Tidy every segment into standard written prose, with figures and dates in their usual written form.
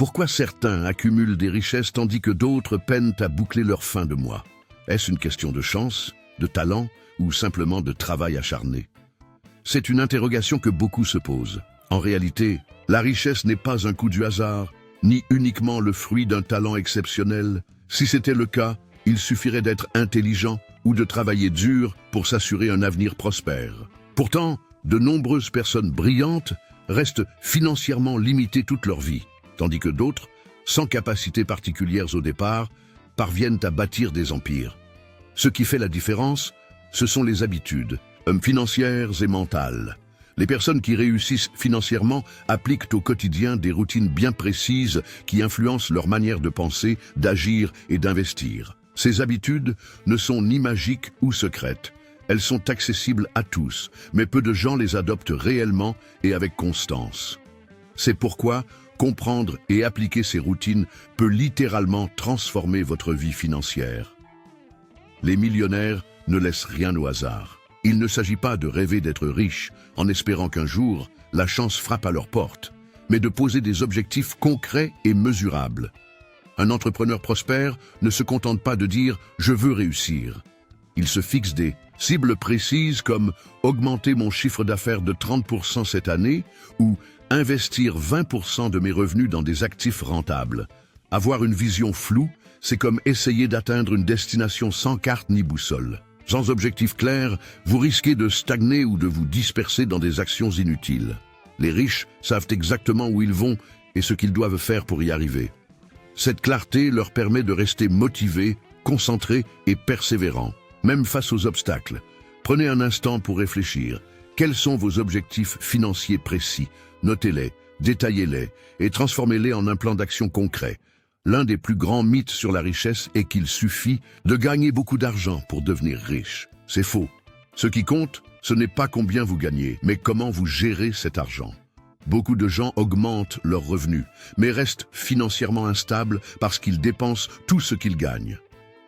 Pourquoi certains accumulent des richesses tandis que d'autres peinent à boucler leur fin de mois? Est-ce une question de chance, de talent ou simplement de travail acharné? C'est une interrogation que beaucoup se posent. En réalité, la richesse n'est pas un coup du hasard, ni uniquement le fruit d'un talent exceptionnel. Si c'était le cas, il suffirait d'être intelligent ou de travailler dur pour s'assurer un avenir prospère. Pourtant, de nombreuses personnes brillantes restent financièrement limitées toute leur vie, tandis que d'autres, sans capacité particulières au départ, parviennent à bâtir des empires. Ce qui fait la différence, ce sont les habitudes, financières et mentales. Les personnes qui réussissent financièrement appliquent au quotidien des routines bien précises qui influencent leur manière de penser, d'agir et d'investir. Ces habitudes ne sont ni magiques ou secrètes. Elles sont accessibles à tous, mais peu de gens les adoptent réellement et avec constance. C'est pourquoi comprendre et appliquer ces routines peut littéralement transformer votre vie financière. Les millionnaires ne laissent rien au hasard. Il ne s'agit pas de rêver d'être riche en espérant qu'un jour, la chance frappe à leur porte, mais de poser des objectifs concrets et mesurables. Un entrepreneur prospère ne se contente pas de dire « je veux réussir ». Il se fixe des cibles précises comme « augmenter mon chiffre d'affaires de 30% cette année » ou « investir 20% de mes revenus dans des actifs rentables ». Avoir une vision floue, c'est comme essayer d'atteindre une destination sans carte ni boussole. Sans objectif clair, vous risquez de stagner ou de vous disperser dans des actions inutiles. Les riches savent exactement où ils vont et ce qu'ils doivent faire pour y arriver. Cette clarté leur permet de rester motivés, concentrés et persévérants, même face aux obstacles. Prenez un instant pour réfléchir. Quels sont vos objectifs financiers précis? Notez-les, détaillez-les et transformez-les en un plan d'action concret. L'un des plus grands mythes sur la richesse est qu'il suffit de gagner beaucoup d'argent pour devenir riche. C'est faux. Ce qui compte, ce n'est pas combien vous gagnez, mais comment vous gérez cet argent. Beaucoup de gens augmentent leurs revenus, mais restent financièrement instables parce qu'ils dépensent tout ce qu'ils gagnent.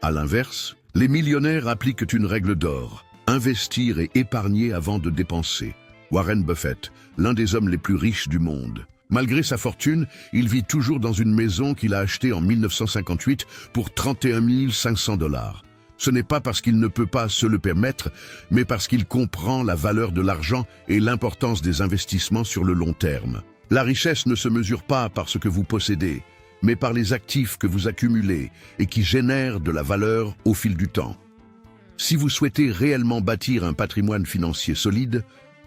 À l'inverse, les millionnaires appliquent une règle d'or, investir et épargner avant de dépenser. Warren Buffett, l'un des hommes les plus riches du monde. Malgré sa fortune, il vit toujours dans une maison qu'il a achetée en 1958 pour 31 500 $. Ce n'est pas parce qu'il ne peut pas se le permettre, mais parce qu'il comprend la valeur de l'argent et l'importance des investissements sur le long terme. La richesse ne se mesure pas par ce que vous possédez, mais par les actifs que vous accumulez et qui génèrent de la valeur au fil du temps. Si vous souhaitez réellement bâtir un patrimoine financier solide,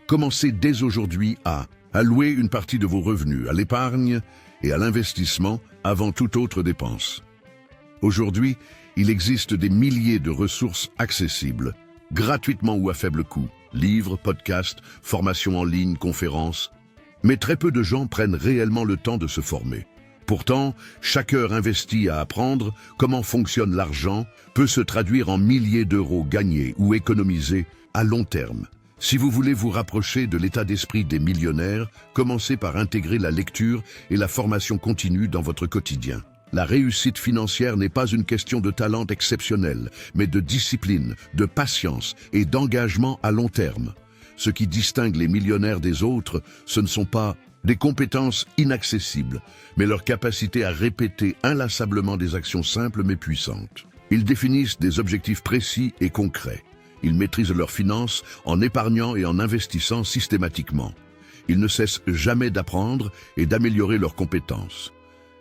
commencez dès aujourd'hui à allouer une partie de vos revenus à l'épargne et à l'investissement avant toute autre dépense. Aujourd'hui, il existe des milliers de ressources accessibles, gratuitement ou à faible coût, livres, podcasts, formations en ligne, conférences. Mais très peu de gens prennent réellement le temps de se former. Pourtant, chaque heure investie à apprendre comment fonctionne l'argent peut se traduire en milliers d'euros gagnés ou économisés à long terme. Si vous voulez vous rapprocher de l'état d'esprit des millionnaires, commencez par intégrer la lecture et la formation continue dans votre quotidien. La réussite financière n'est pas une question de talent exceptionnel, mais de discipline, de patience et d'engagement à long terme. Ce qui distingue les millionnaires des autres, ce ne sont pas des compétences inaccessibles, mais leur capacité à répéter inlassablement des actions simples mais puissantes. Ils définissent des objectifs précis et concrets. Ils maîtrisent leurs finances en épargnant et en investissant systématiquement. Ils ne cessent jamais d'apprendre et d'améliorer leurs compétences.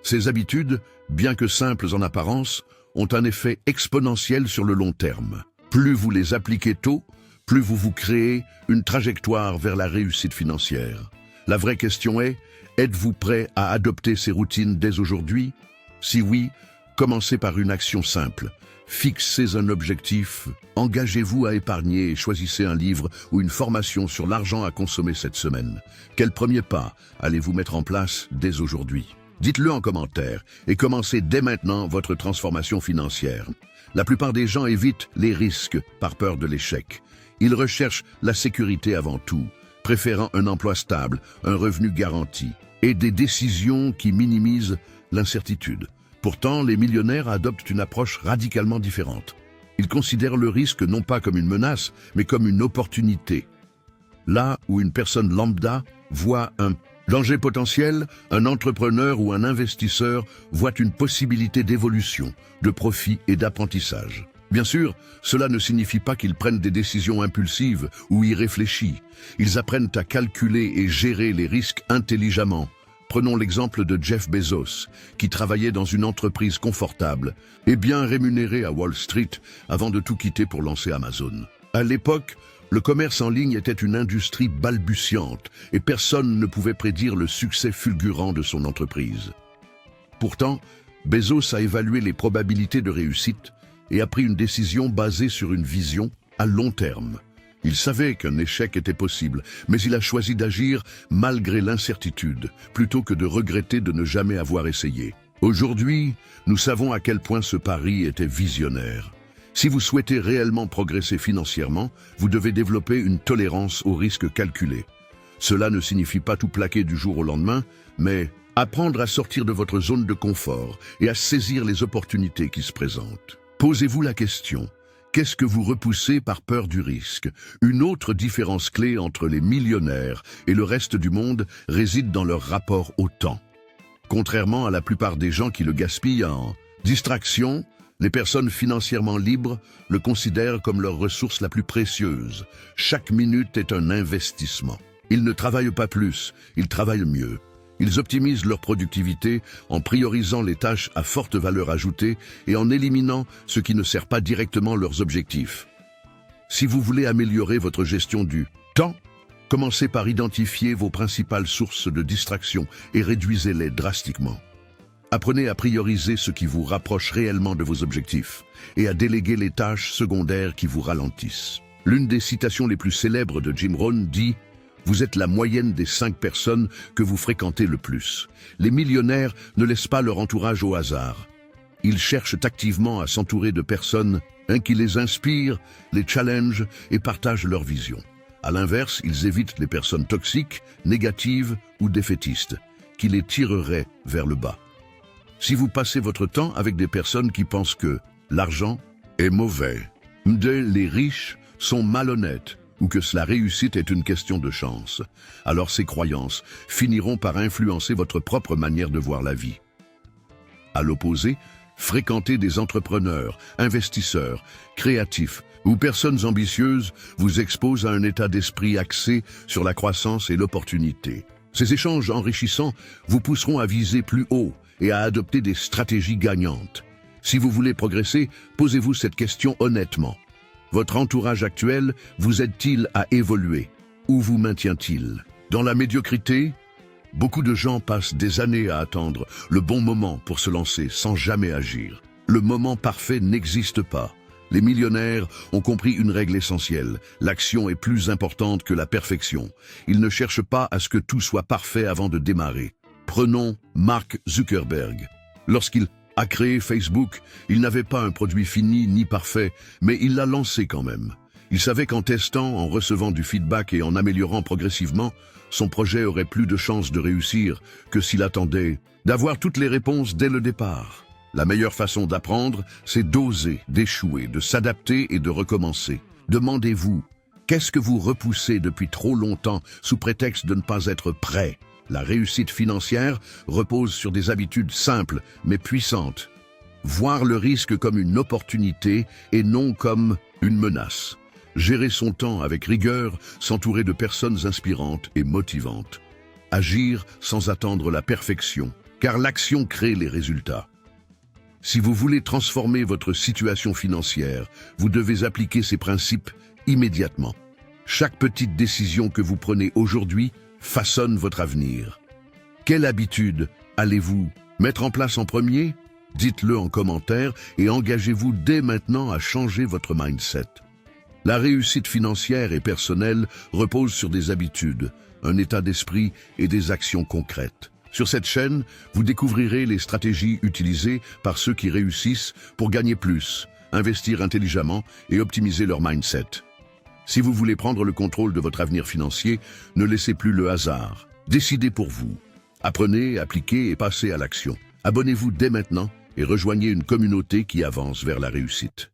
Ces habitudes, bien que simples en apparence, ont un effet exponentiel sur le long terme. Plus vous les appliquez tôt, plus vous vous créez une trajectoire vers la réussite financière. La vraie question est, êtes-vous prêt à adopter ces routines dès aujourd'hui? Si oui, commencez par une action simple. Fixez un objectif, engagez-vous à épargner et choisissez un livre ou une formation sur l'argent à consommer cette semaine. Quel premier pas allez-vous mettre en place dès aujourd'hui? Dites-le en commentaire et commencez dès maintenant votre transformation financière. La plupart des gens évitent les risques par peur de l'échec. Ils recherchent la sécurité avant tout, préférant un emploi stable, un revenu garanti et des décisions qui minimisent l'incertitude. Pourtant, les millionnaires adoptent une approche radicalement différente. Ils considèrent le risque non pas comme une menace, mais comme une opportunité. Là où une personne lambda voit un Danger potentiel, un entrepreneur ou un investisseur voit une possibilité d'évolution, de profit et d'apprentissage. Bien sûr, cela ne signifie pas qu'ils prennent des décisions impulsives ou irréfléchies. Ils apprennent à calculer et gérer les risques intelligemment. Prenons l'exemple de Jeff Bezos, qui travaillait dans une entreprise confortable et bien rémunérée à Wall Street avant de tout quitter pour lancer Amazon. À l'époque, le commerce en ligne était une industrie balbutiante et personne ne pouvait prédire le succès fulgurant de son entreprise. Pourtant, Bezos a évalué les probabilités de réussite et a pris une décision basée sur une vision à long terme. Il savait qu'un échec était possible, mais il a choisi d'agir malgré l'incertitude, plutôt que de regretter de ne jamais avoir essayé. Aujourd'hui, nous savons à quel point ce pari était visionnaire. Si vous souhaitez réellement progresser financièrement, vous devez développer une tolérance aux risques calculés. Cela ne signifie pas tout plaquer du jour au lendemain, mais apprendre à sortir de votre zone de confort et à saisir les opportunités qui se présentent. Posez-vous la question, qu'est-ce que vous repoussez par peur du risque? Une autre différence clé entre les millionnaires et le reste du monde réside dans leur rapport au temps. Contrairement à la plupart des gens qui le gaspillent en distraction, les personnes financièrement libres le considèrent comme leur ressource la plus précieuse. Chaque minute est un investissement. Ils ne travaillent pas plus, ils travaillent mieux. Ils optimisent leur productivité en priorisant les tâches à forte valeur ajoutée et en éliminant ce qui ne sert pas directement leurs objectifs. Si vous voulez améliorer votre gestion du temps, commencez par identifier vos principales sources de distraction et réduisez-les drastiquement. Apprenez à prioriser ce qui vous rapproche réellement de vos objectifs et à déléguer les tâches secondaires qui vous ralentissent. L'une des citations les plus célèbres de Jim Rohn dit « Vous êtes la moyenne des 5 personnes que vous fréquentez le plus. » Les millionnaires ne laissent pas leur entourage au hasard. Ils cherchent activement à s'entourer de personnes qui les inspirent, les challengent et partagent leur vision. À l'inverse, ils évitent les personnes toxiques, négatives ou défaitistes, qui les tireraient vers le bas. Si vous passez votre temps avec des personnes qui pensent que l'argent est mauvais, que les riches sont malhonnêtes ou que la réussite est une question de chance, alors ces croyances finiront par influencer votre propre manière de voir la vie. À l'opposé, fréquenter des entrepreneurs, investisseurs, créatifs ou personnes ambitieuses vous expose à un état d'esprit axé sur la croissance et l'opportunité. Ces échanges enrichissants vous pousseront à viser plus haut et à adopter des stratégies gagnantes. Si vous voulez progresser, posez-vous cette question honnêtement. Votre entourage actuel vous aide-t-il à évoluer? Où vous maintient-il? Dans la médiocrité, beaucoup de gens passent des années à attendre le bon moment pour se lancer sans jamais agir. Le moment parfait n'existe pas. Les millionnaires ont compris une règle essentielle. L'action est plus importante que la perfection. Ils ne cherchent pas à ce que tout soit parfait avant de démarrer. Prenons Mark Zuckerberg. Lorsqu'il a créé Facebook, il n'avait pas un produit fini ni parfait, mais il l'a lancé quand même. Il savait qu'en testant, en recevant du feedback et en améliorant progressivement, son projet aurait plus de chances de réussir que s'il attendait d'avoir toutes les réponses dès le départ. La meilleure façon d'apprendre, c'est d'oser, d'échouer, de s'adapter et de recommencer. Demandez-vous, qu'est-ce que vous repoussez depuis trop longtemps sous prétexte de ne pas être prêt? La réussite financière repose sur des habitudes simples mais puissantes. Voir le risque comme une opportunité et non comme une menace. Gérer son temps avec rigueur, s'entourer de personnes inspirantes et motivantes. Agir sans attendre la perfection, car l'action crée les résultats. Si vous voulez transformer votre situation financière, vous devez appliquer ces principes immédiatement. Chaque petite décision que vous prenez aujourd'hui façonne votre avenir. Quelle habitude allez-vous mettre en place en premier? Dites-le en commentaire et engagez-vous dès maintenant à changer votre mindset. La réussite financière et personnelle repose sur des habitudes, un état d'esprit et des actions concrètes. Sur cette chaîne, vous découvrirez les stratégies utilisées par ceux qui réussissent pour gagner plus, investir intelligemment et optimiser leur mindset. Si vous voulez prendre le contrôle de votre avenir financier, ne laissez plus le hasard. Décidez pour vous. Apprenez, appliquez et passez à l'action. Abonnez-vous dès maintenant et rejoignez une communauté qui avance vers la réussite.